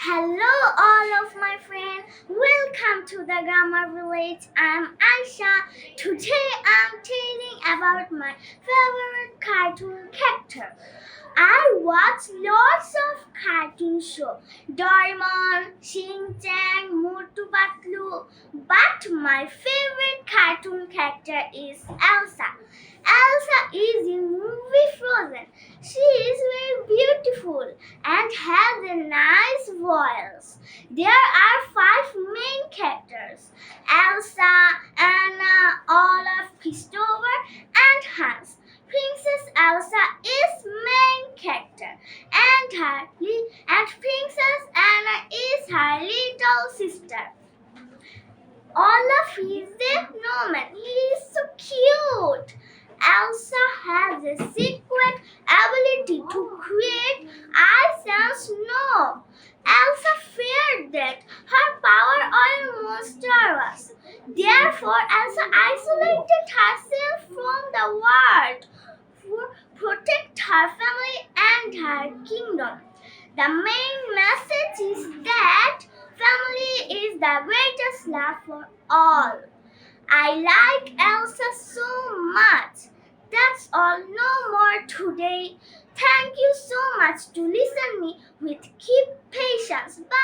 Hello, all of my friends. Welcome to the Grammar Village. I'm Aisha. Today, I'm telling about my favorite cartoon character. I watch lots of cartoon shows, Doraemon, Shin-chan, Motu Patlu, but my favorite cartoon character is Elsa. Elsa is in movie Frozen. She is very beautiful and has a nice voice. There are five main characters: Elsa, Anna, Olaf, Christopher, and Hans. Princess Elsa is main character, and Princess Anna is her little sister. Olaf is a snowman. He is so cute. Elsa has a secret ability to create ice and snow. Elsa feared that her power almost destroyed us. Therefore, Elsa isolated herself from the world to protect her family and her kingdom. The main message is that family is the greatest love for all. I like Elsa so much. That's all, no more today. Thank you so much to listen me with keep patience. Bye.